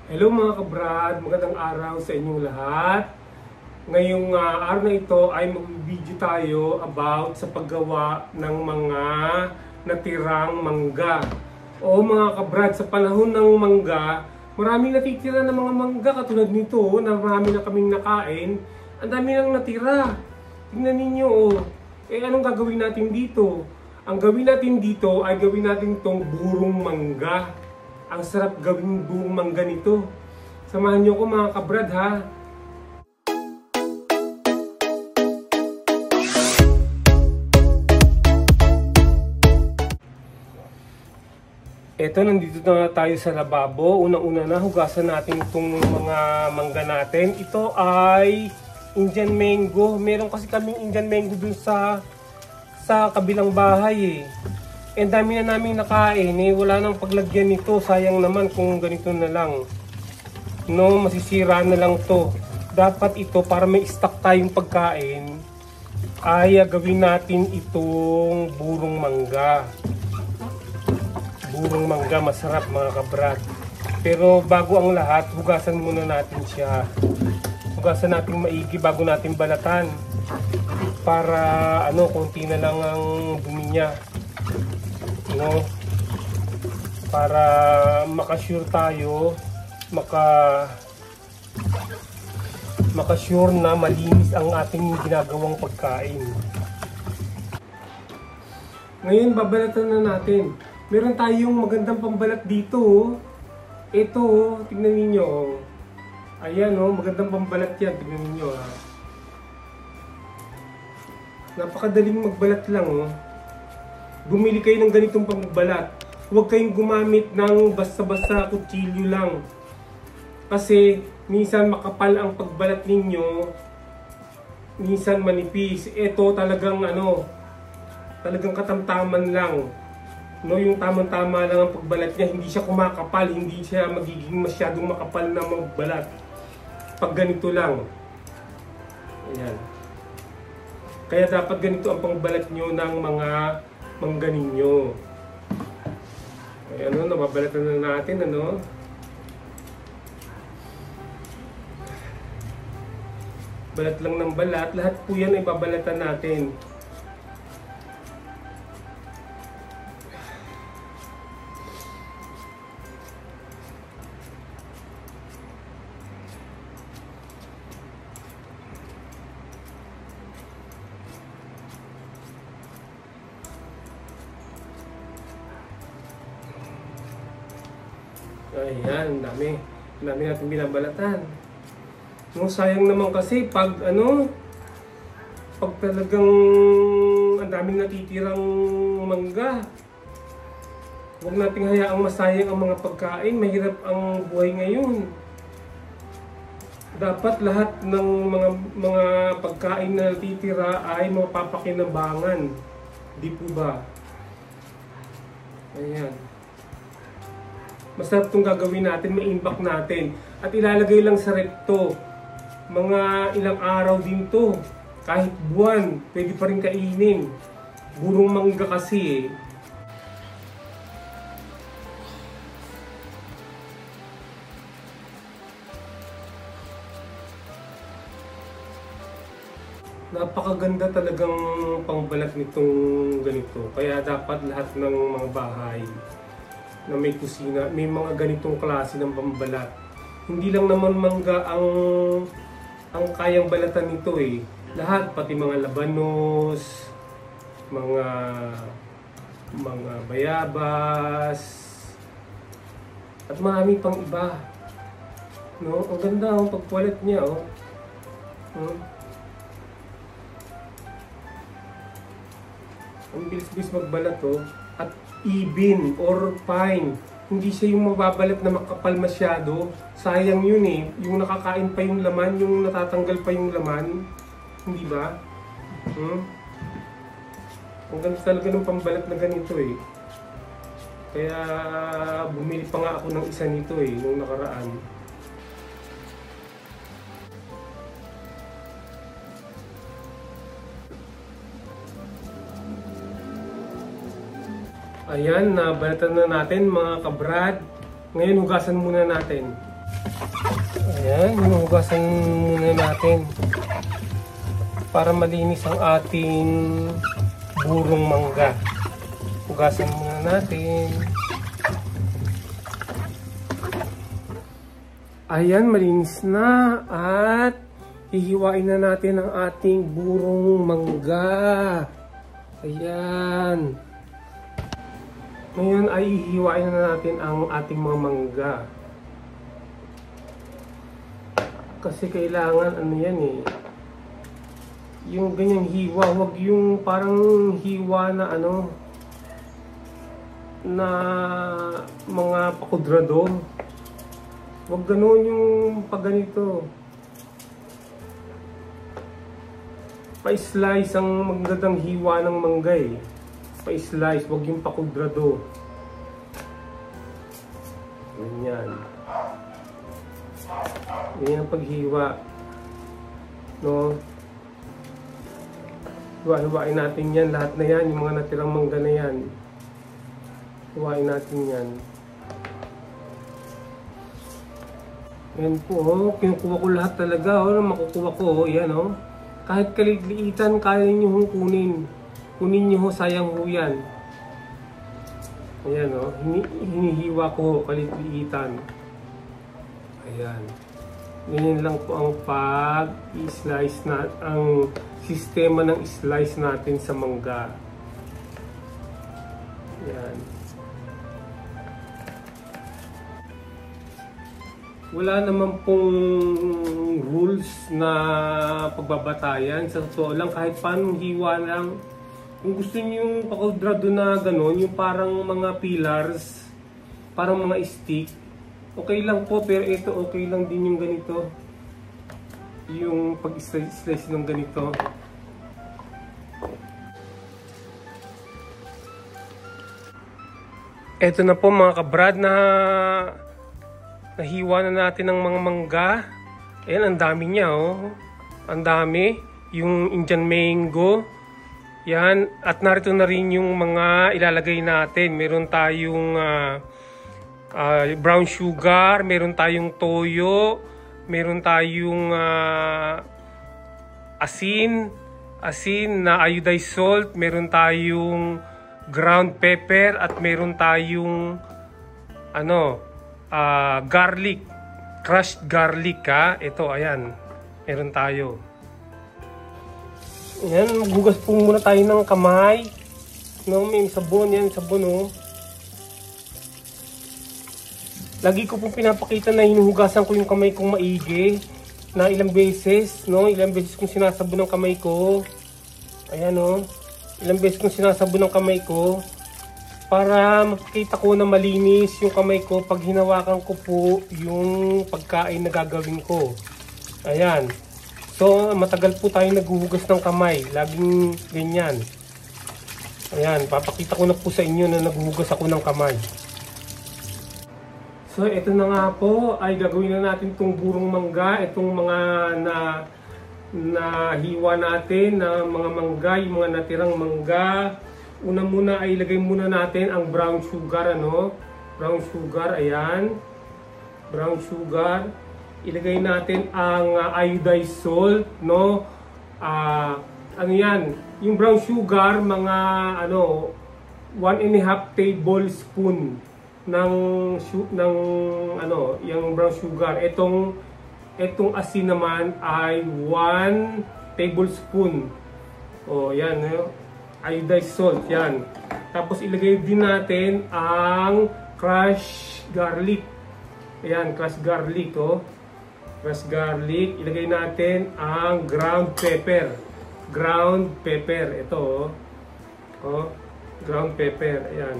Hello mga kabrad, magandang araw sa inyong lahat. Ngayong araw na ito ay mag-video tayo about sa paggawa ng mga natirang mangga. O mga kabrad, sa panahon ng mangga, maraming natitira ng mga mangga katulad nito na marami na kaming nakain. Ang dami nang natira. Tingnan ninyo anong gagawin natin dito? Ang gawin natin dito ay gawin natin itong burong mangga. Ang sarap gawing buong mangga nito. Samahan niyo ko mga kabrad ha. Eto, nandito na tayo sa lababo. Unang-una na, hugasan natin itong mga mangga natin. Ito ay Indian mango. Meron kasi kaming Indian mango dun sa kabilang bahay And dami na namin nakain wala nang paglagyan nito. Sayang naman kung ganito na lang. No, masisira na lang to. Dapat ito para may stock tayong pagkain ay gawin natin itong burong mangga. Burong mangga masarap mga kabrad. Pero bago ang lahat, hugasan muna natin siya. Hugasan natin maigi bago natin balatan. Para konti na lang ang dumi niya. No, para makasure tayo, makasure na malinis ang ating ginagawang pagkain. Ngayon babalatan na natin. Meron tayong magandang pambalat dito. Ito, tingnan niyo. Ayan magandang pambalat yan. Tingnan niyo ha. Napakadaling magbalat lang Bumili kayo ng ganitong pambalat. Huwag kayong gumamit ng basta-basta kutsilyo lang. Kasi minsan makapal ang pagbalat ninyo, minsan manipis. Ito talagang talagang katamtaman lang. Yung tamang-tama lang ang pagbalat niya, hindi siya kumakapal, hindi siya magiging masyadong makapal na magbalat. Pag ganito lang. Ayan. Kaya dapat ganito ang pangbalat nyo ng mga mangga ninyo. Ayan nababalatan na natin Balat lang ng balat. Lahat po yan ay babalatan natin. Ayan, dami natin binabalatan. Sayang naman kasi pag talagang ang daming natitirang mangga. Huwag nating hayaang masayang ang mga pagkain. Mahirap ang buhay ngayon. Dapat lahat ng mga pagkain na natitira ay mapapakinabangan. Di po ba? Ayan. Masarap itong gagawin natin, ma-imbak natin. At ilalagay lang sa rep to. Mga ilang araw din to. Kahit buwan, pwede pa rin kainin. Burong mangga kasi Napakaganda talagang pangbalat nitong ganito. Kaya dapat lahat ng mga bahay na may kusina, may mga ganitong klase ng pambalat. Hindi lang naman mangga ang kayang balatan nito Lahat, pati mga labanos, mga bayabas, at marami pang iba. Ang ganda ang pagbalat niya Ang bilis-bilis magbalat at even or fine. Hindi siya yung mababalat na makapal masyado. Sayang yun Yung nakakain pa yung laman, yung natatanggal pa yung laman. Hindi ba? Ang ganda talaga ng pambalat na ganito Kaya bumili pa nga ako ng isa nito nung nakaraan. Ayan, nabalatan na natin mga kabrad. Ngayon hugasan muna natin. Ayan, hinuhugasan muna natin para malinis ang ating burong mangga. Hugasan muna natin. Ayan, malinis na at hihiwain na natin ang ating burong mangga. Ayan. Ngayon ay hihiwain na natin ang ating mga mangga. Kasi kailangan ano yan eh. Yung ganyang hiwa, wag yung parang hiwa na ano na mga pakudrador. Wag ganoon yung pag ganito. Pa-slice ang magandang hiwa ng mangga eh. Pa-slice, wag yung pakudrado. Ganyan. Ganyan ang paghiwa. No? Hiwa-hiwain natin yan. Lahat na yan. Yung mga natirang mangga na yan. Hiwain natin yan. Yan po. Oh. Kinukuha ko lahat talaga. Oh. Makukuha ko. Oh. Yan. Oh. Kahit kaligliitan, kaya nyo kunin. Kunin nyo. Sayang ho yan. Ayan. Oh. Hinihiwa ko. Kaligliitan. Ayan. Ganyan lang po ang pag-slice na ang sistema ng slice natin sa mangga. Yan. Wala naman pong rules na pagbabatayan. Sa totoo lang, kahit paano hiwa lang. Kung gusto niyo yung pakudrado na gano'n, yung parang mga pillars, parang mga stick, okay lang po, pero ito okay lang din yung ganito. Yung pag-slice ng ganito. Ito na po mga kabrad na nahiwa na natin ng mga mangga. Ayan, ang dami niya oh. Ang dami. Yung Indian mango. Yan. At narito na rin yung mga ilalagay natin. Meron tayong brown sugar, meron tayong toyo, meron tayong asin na iodized salt, meron tayong ground pepper at meron tayong garlic, crushed garlic ha. Ito, ayan. Meron tayo. Ayan, maghugas po muna tayo ng kamay. No, may sabon yan, sabon oh. Lagi ko pong pinapakita na hinuhugasan ko yung kamay kong maigi na ilang beses, no? Ilang beses kong sinasabon ng kamay ko. Ayan, no? Ilang beses kong sinasabon ng kamay ko para makikita ko na malinis yung kamay ko pag hinawakan ko po yung pagkain na gagawin ko. Ayan. So, matagal po tayo naghuhugas ng kamay. Laging ganyan. Ayan, papakita ko na po sa inyo na naghuhugas ako ng kamay. So, ito na nga po, ay gagawin na natin itong burong mangga, itong mga na hiwa natin na mga mangga, yung mga natirang mangga. Una muna ay ilagay muna natin ang brown sugar, ano? Brown sugar, ayan. Brown sugar. Ilagay natin ang iodized salt, no? Ano yan? Yung brown sugar, mga 1.5 tablespoon yung brown sugar. Itong asin naman ay 1 tablespoon. Oh, yan, iodized salt, yan. Tapos ilagay din natin ang crushed garlic. Ayan, crushed garlic, oh. Crushed garlic. Ilagay natin ang ground pepper. Ground pepper, ito, oh. Oh, ground pepper, ayan.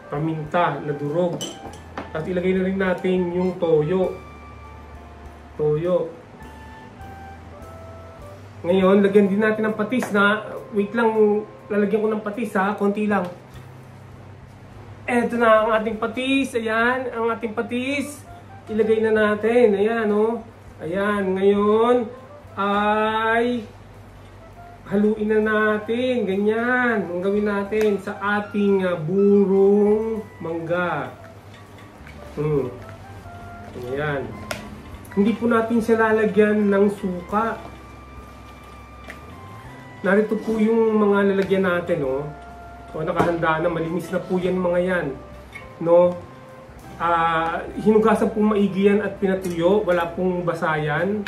Paminta na durog. At ilagay na rin natin yung toyo. Toyo. Ngayon, lagyan din natin ng patis na, wait lang, lalagyan ko ng patis ha, konti lang. Eto na ang ating patis, ayan, ang ating patis. Ilagay na natin, ayan oh. Ayan, ngayon ay haluin na natin, ganyan, ang gawin natin sa ating burong mangga. Ayan. Hindi po natin siya lalagyan ng suka. Narito po yung mga lalagyan natin, no? O, nakahanda na, malinis na po yan mga yan. No? Hinugasan po maigi yan at pinatuyo, wala pong basayan.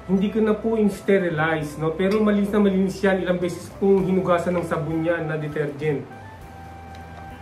Hindi ko na po in-sterilize, no? Pero malinis yan, ilang beses pong hinugasan ng sabon yan na detergent.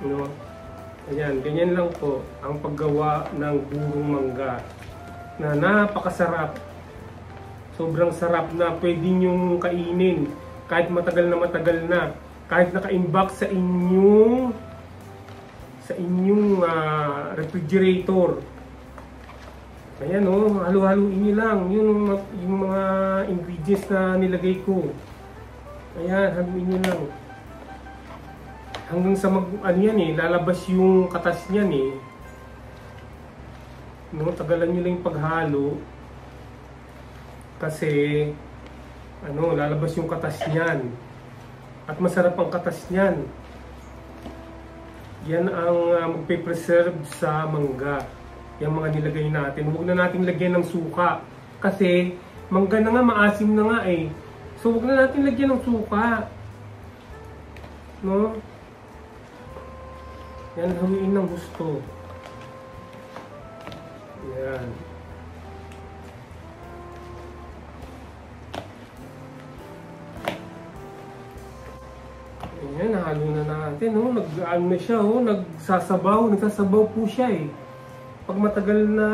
No? Ayan, ganyan lang po ang paggawa ng burong mangga na napakasarap. Sobrang sarap na pwede nyong kainin kahit matagal na, kahit naka-inbox sa inyong refrigerator. Ayan, oh, halo-haluin nyo lang yung mga ingredients na nilagay ko. Ayan, haluin nyo lang hanggang sa lalabas yung katas niyan eh. No, tagalan nyo lang yung paghalo kasi lalabas yung katas niyan at masarap ang katas niyan. Yan ang magpe-preserve sa mangga, yung mga nilagay natin. Huwag na natin lagyan ng suka kasi mangga na nga, maasim na nga eh. So huwag na natin lagyan ng suka, no? Yan, haluin ng gusto. Yan. Ayan, nahalo na natin. Oh. Nag-ano na siya, oh. Nagsasabaw po siya eh. Pag matagal na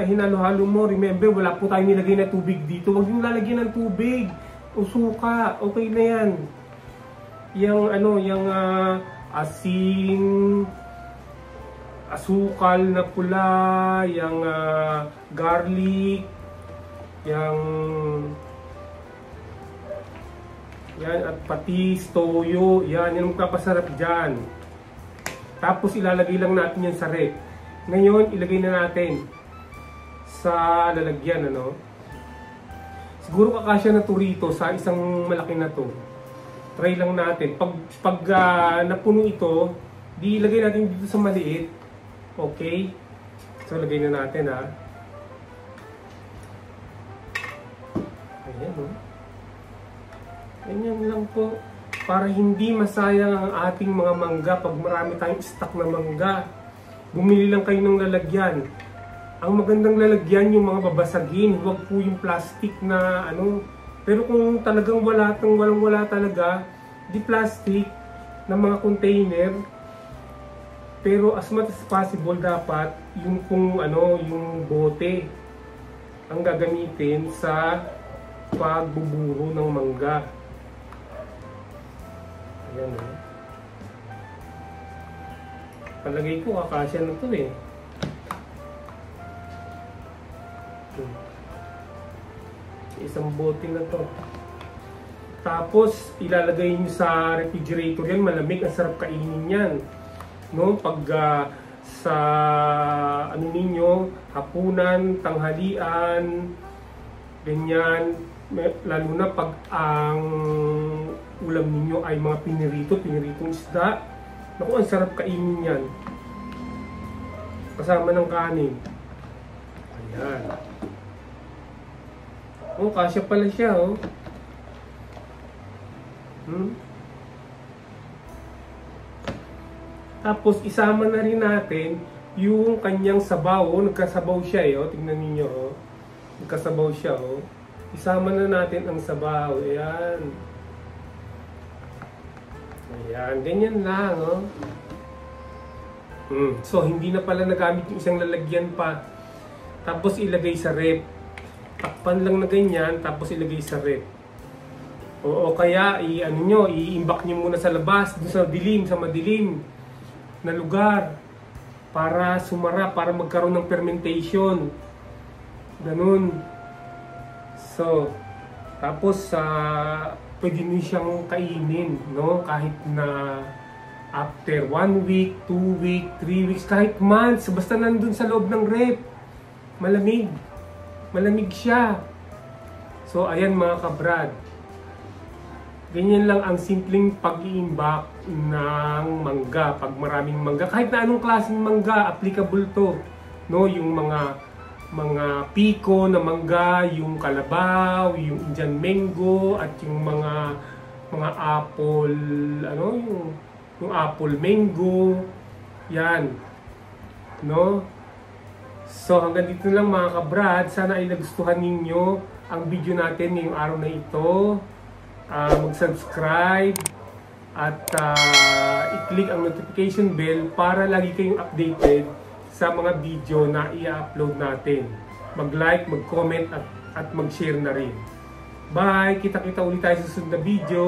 hinalo-halo mo, remember, wala po tayong nilagay na tubig dito. Huwag yung lalagyan ng tubig o suka. Okay na yan. Yung asin, asukal na pula, yung garlic, yan at patis, toyo, yan ang magpapasarap dyan. Tapos ilalagay lang natin yan sa rep. Ngayon, ilagay na natin sa lalagyan, Siguro kakasya na to rito sa isang malaki na to. Try lang natin. Pag napuno ito, di ilagay natin dito sa maliit. Okay? So, lagay na natin, Ayan, Ganyan lang po. Para hindi masayang ang ating mga mangga pag marami tayong stock na mangga. Bumili lang kayo ng lalagyan. Ang magandang lalagyan yung mga babasagin. Huwag po yung plastic na Pero kung talagang walang-wala talaga, di plastic na mga container. Pero as much as possible dapat yung yung bote ang gagamitin sa pagbuburo ng mangga. Ayan, Palagay ko kakasya na to eh. Isang bote na to. Tapos ilalagay nyo sa refrigerator yan, malamig, ang sarap kainin yan. No, pag sa ninyo, hapunan, tanghalian, ganyan, lalo na pag ang ulam ninyo ay mga piniritong isda. Naku, ang sarap kainin yan. Kasama ng kanin. Ayan. Oh, kasya pala siya, Tapos isama na rin natin yung kanyang sabaw. Nagkasabaw siya tingnan niyo nagkasabaw siya Isama na natin ang sabaw. Ayan. Ayan, ganyan lang So hindi na pala nagamit yung isang lalagyan pa. Tapos ilagay sa rep. Takpan lang na ganyan, tapos ilagay sa rep. O kaya i-imbak nyo muna sa labas, sa madilim na lugar para sumara, para magkaroon ng fermentation. Ganun. So, tapos pwede nyo siyang kainin, kahit na after 1 week, 2 week, 3 weeks, kahit months, basta nandun sa loob ng rep. Malamig siya. So, ayan mga kabrad. Ganyan lang ang simpleng pag-iimbak ng mangga. Pag maraming mangga, kahit na anong klaseng mangga, applicable to. no, yung mga piko na mangga, yung kalabaw, yung Indian mango at yung mga apple, ano, yung apple mango, yan, no. So hanggang dito lang mga kabrad, sana ay nagustuhan ninyo ang video natin ngayong araw na ito. Mag-subscribe at i-click ang notification bell para lagi kayong updated sa mga video na i-upload natin. Mag-like, mag-comment at mag-share na rin. Bye! Kita-kita ulit tayo sa susunod na video.